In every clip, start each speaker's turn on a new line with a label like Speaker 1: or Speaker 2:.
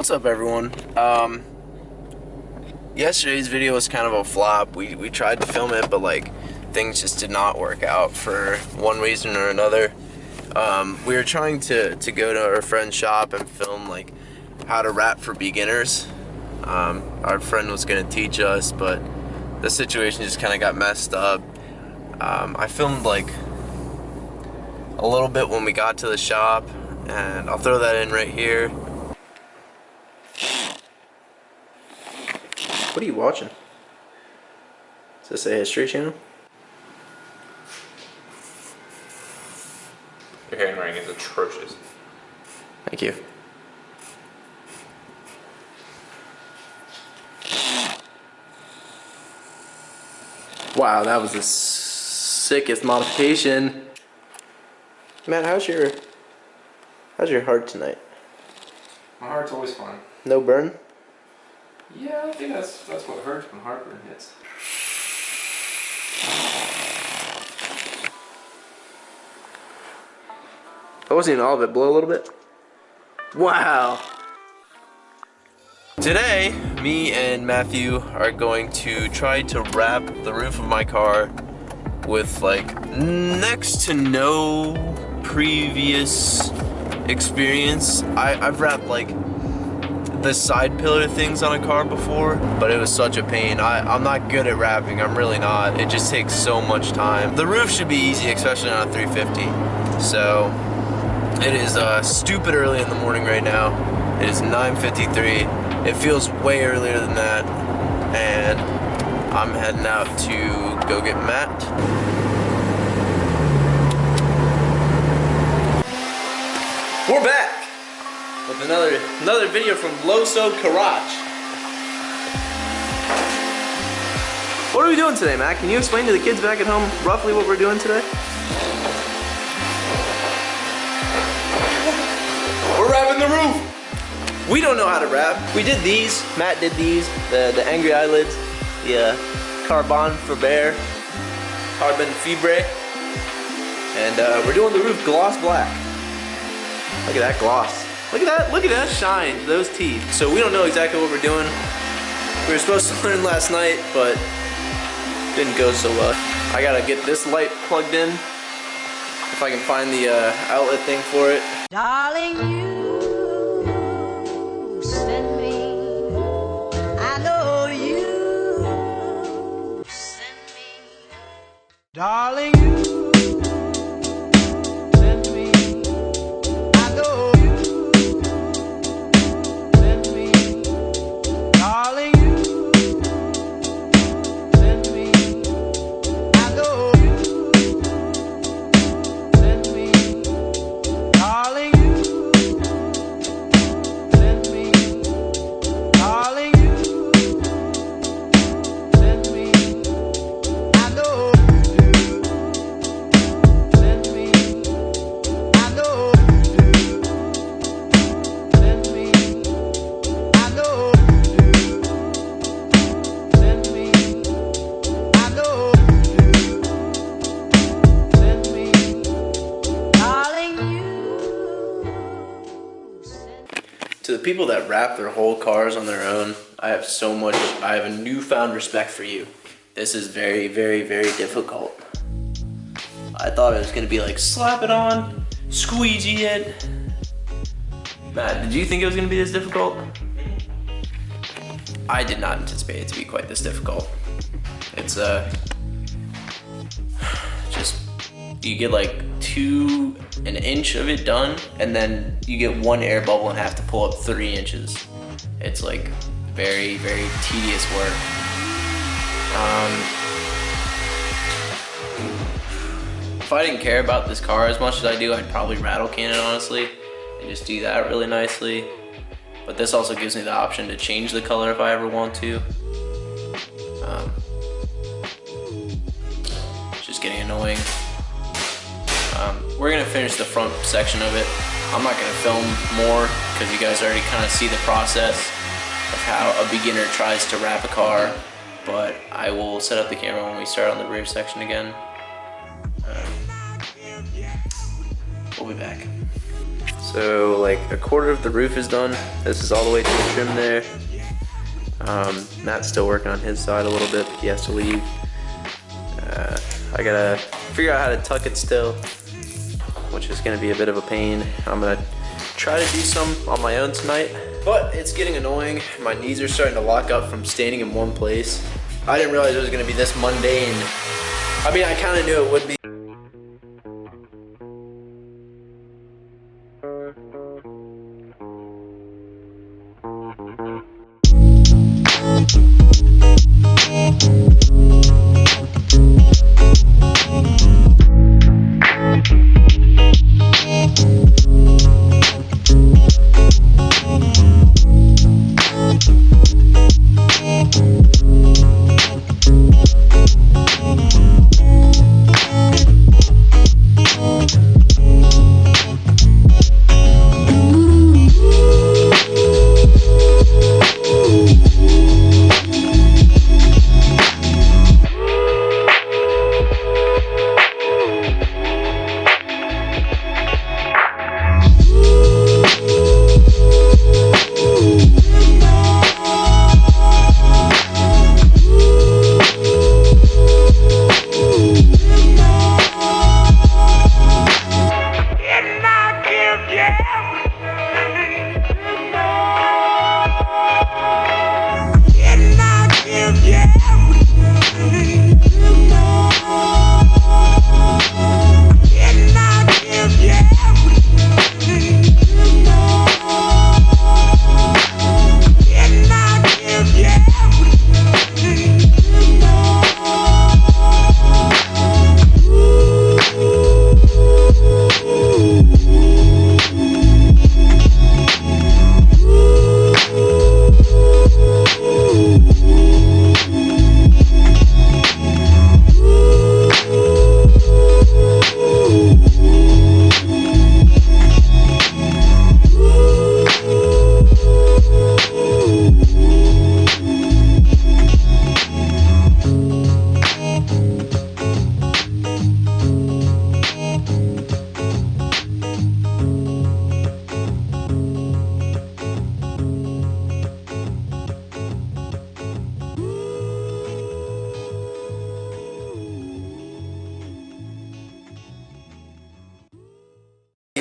Speaker 1: What's up, everyone? Yesterday's video was kind of a flop. We tried to film it, but like things just did not work out for one reason or another. We were trying to go to our friend's shop and film like how to rap for beginners. Our friend was gonna teach us, but the situation just kind of got messed up. I filmed like a little bit when we got to the shop, and I'll throw that in right here. What are you watching? Is this a history channel?
Speaker 2: Your handwriting is atrocious.
Speaker 1: Thank you. Wow, that was the sickest modification. Matt, how's your heart tonight?
Speaker 2: My heart's always fine.
Speaker 1: No burn?
Speaker 2: Yeah, I think that's what hurts when heartburn hits.
Speaker 1: That wasn't even all of it. Blow a little bit. Wow. Today, me and Matthew are going to try to wrap the roof of my car with like next to no previous experience. I've wrapped like the side pillar things on a car before, but it was such a pain. I'm not good at wrapping. I'm really not. It just takes so much time. The roof should be easy, especially on a 350. So it is stupid early in the morning right now. It is 9:53. It feels way earlier than that, and I'm heading out to go get Matt. We're back with another video from Lowso Garage. What are we doing today, Matt? Can you explain to the kids back at home roughly what we're doing today? We're wrapping the roof. We don't know how to wrap. We did these. Matt did these. The angry eyelids. The carbon fibre. Carbon fibre. And we're doing the roof gloss black. Look at that gloss. Look at that shine, those teeth. So we don't know exactly what we're doing. We were supposed to learn last night, but didn't go so well. I gotta get this light plugged in. If I can find the outlet thing for it.
Speaker 3: Darling, you send me. I know you send me. Darling, you send me. I know you send me. Darling, you send me. I know you send me. Darling, you send me. Darling, you send me. I know you do. Send me. I know you do. Send me. I know you do. Send me. I know you do. Send me. Darling, you send me.
Speaker 1: To the people that wrap their whole cars on their own, I have a newfound respect for you. This is very, very, very difficult. I thought it was gonna be like slap it on, squeegee it. Matt, did you think it was gonna be this difficult? I did not anticipate it to be quite this difficult. It's just, you get like an inch of it done, and then you get one air bubble and have to pull up 3 inches. It's like very, very tedious work. If I didn't care about this car as much as I do, I'd probably rattle can it, honestly, and just do that really nicely. But this also gives me the option to change the color if I ever want to. It's just getting annoying. We're gonna finish the front section of it. I'm not gonna film more because you guys already kind of see the process of how a beginner tries to wrap a car, but I will set up the camera when we start on the rear section again. We'll be back. So like a quarter of the roof is done. This is all the way to the trim there. Matt's still working on his side a little bit, but he has to leave. I gotta figure out how to tuck it still, which is gonna be a bit of a pain. I'm gonna try to do some on my own tonight, but it's getting annoying. My knees are starting to lock up from standing in one place. I didn't realize it was gonna be this mundane. I mean, I kinda knew it would be.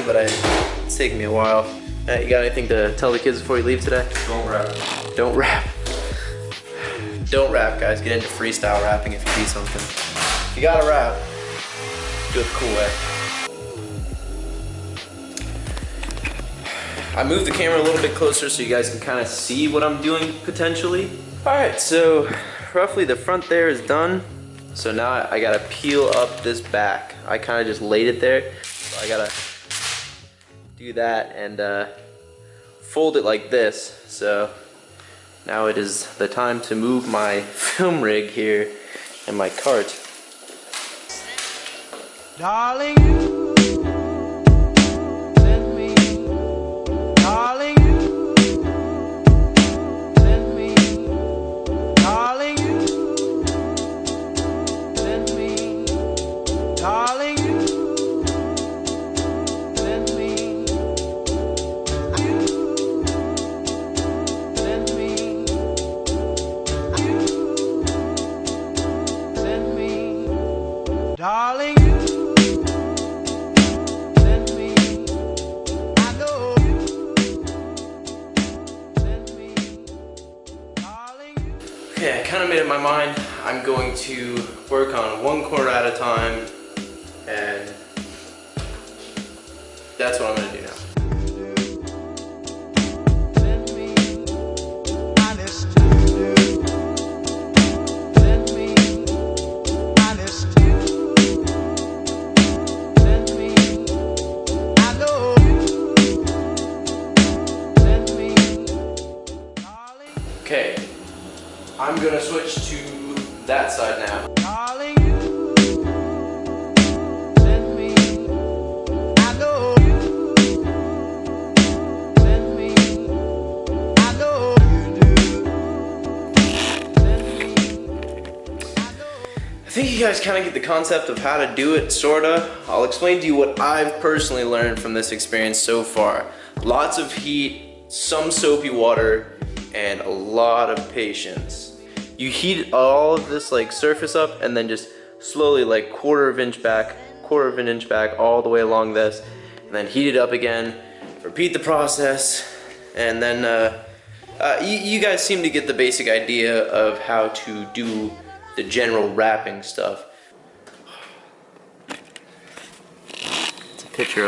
Speaker 1: But it's taking me a while. You got anything to tell the kids before you leave today?
Speaker 2: Don't rap.
Speaker 1: Don't rap. Don't rap, guys. Get into freestyle rapping if you do something. If you gotta rap, do it the cool way. I moved the camera a little bit closer so you guys can kind of see what I'm doing potentially. All right, so roughly the front there is done. So now I gotta peel up this back. I kind of just laid it there. So I gotta do that and fold it like this. So now it is the time to move my film rig here and my cart.
Speaker 3: Darling, you send me. Darling, you send me. Darling, you send me. Darling, you send me. You send me. You send me. Darling, you send me. I know you send me. Darling, you.
Speaker 1: Okay, I kind of made up my mind. I'm going to work on one corner at a time, and that's what I'm going to do now.
Speaker 3: Send me. Honest you. Send me. Honest you. Send me. I know you. Send me. Darling,
Speaker 1: Okay, I'm going to switch to that side now.
Speaker 3: darling, you send me. I know you
Speaker 1: think you guys kind of get the concept of how to do it, sorta. I'll explain to you what I've personally learned from this experience so far. Lots of heat, some soapy water, and a lot of patience. You heat all of this like surface up and then just slowly like quarter of an inch back all the way along this, and then heat it up again, repeat the process, and then you guys seem to get the basic idea of how to do the general wrapping stuff. It's a picture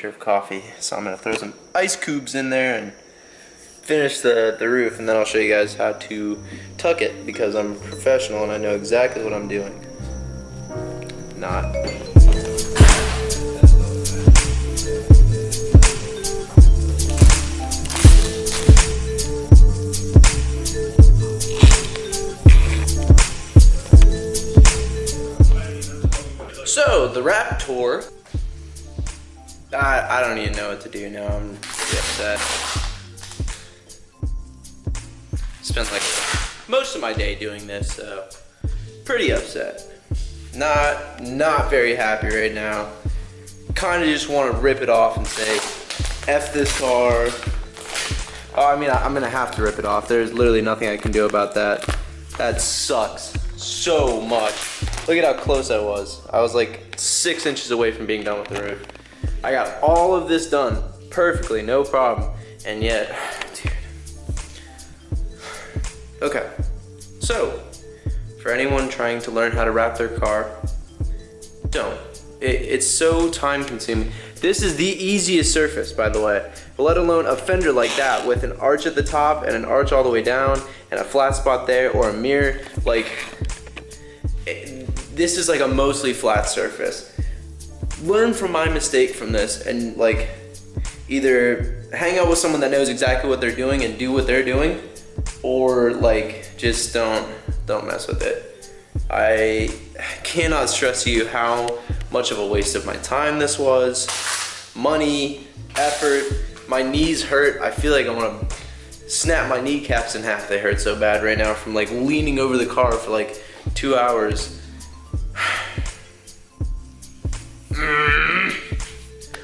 Speaker 1: of coffee, so I'm gonna throw some ice cubes in there and finish the roof, and then I'll show you guys how to tuck it, because I'm a professional and I know exactly what I'm doing. Not. So, the wrap tour. I don't even know what to do now. I'm pretty upset. Spent like most of my day doing this, so pretty upset. Not very happy right now. Kind of just want to rip it off and say, F this car. Oh, I mean, I'm gonna have to rip it off. There's literally nothing I can do about that. That sucks so much. Look at how close I was. I was like 6 inches away from being done with the roof. I got all of this done perfectly, no problem. And yet, dude. Okay, so for anyone trying to learn how to wrap their car, don't. It's so time consuming. This is the easiest surface, by the way, but let alone a fender like that with an arch at the top and an arch all the way down and a flat spot there, or a mirror. Like, this is like a mostly flat surface. Learn from my mistake from this, and like either hang out with someone that knows exactly what they're doing and do what they're doing, or like just don't mess with it. I cannot stress to you how much of a waste of my time this was, money, effort. My knees hurt. I feel like I want to snap my kneecaps in half. They hurt so bad right now from like leaning over the car for like 2 hours.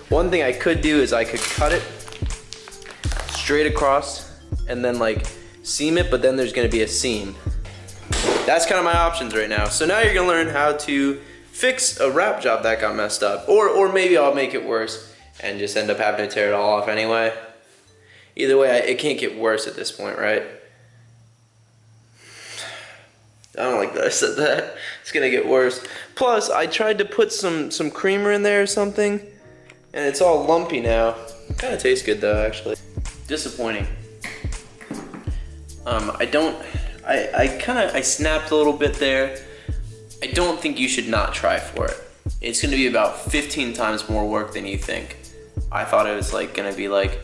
Speaker 1: One thing I could do is I could cut it straight across and then like seam it, but then there's gonna be a seam. That's kind of my options right now. So now you're gonna learn how to fix a wrap job that got messed up, or maybe I'll make it worse and just end up having to tear it all off anyway. Either way, it can't get worse at this point, right? I don't like that I said that. It's gonna get worse. Plus, I tried to put some creamer in there or something, and it's all lumpy now. Kind of tastes good though, actually. Disappointing. I snapped a little bit there. I don't think you should not try for it. It's gonna be about 15 times more work than you think. I thought it was like gonna be like,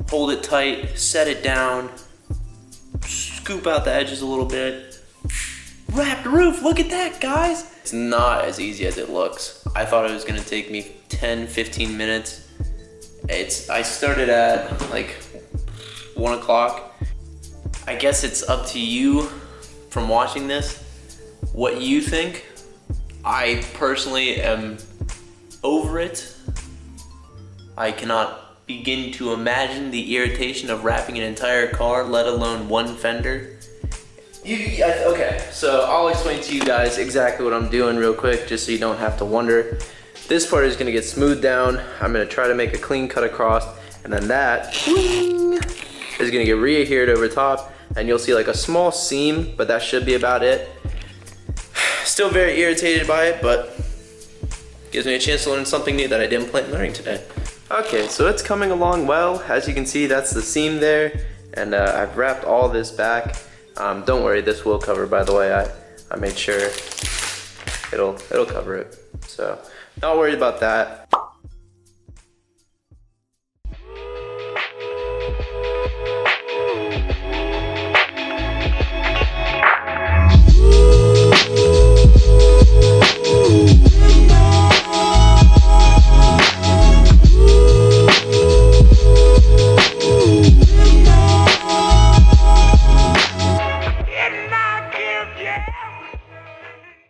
Speaker 1: hold it tight, set it down, scoop out the edges a little bit, wrap the roof. Look at that, guys. It's not as easy as it looks. I thought it was gonna take me 10-15 minutes. I started at like 1 o'clock. I guess it's up to you from watching this what you think. I personally am over it. I cannot begin to imagine the irritation of wrapping an entire car, let alone one fender. Okay, so I'll explain to you guys exactly what I'm doing real quick, just so you don't have to wonder. This part is gonna get smoothed down. I'm gonna try to make a clean cut across, and then that is gonna get re-adhered over top, and you'll see like a small seam, but that should be about it. Still very irritated by it, but gives me a chance to learn something new that I didn't plan on learning today. Okay, so it's coming along well. As you can see, that's the seam there, and I've wrapped all this back. Don't worry, this will cover, by the way. I made sure it'll cover it, so not worried about that.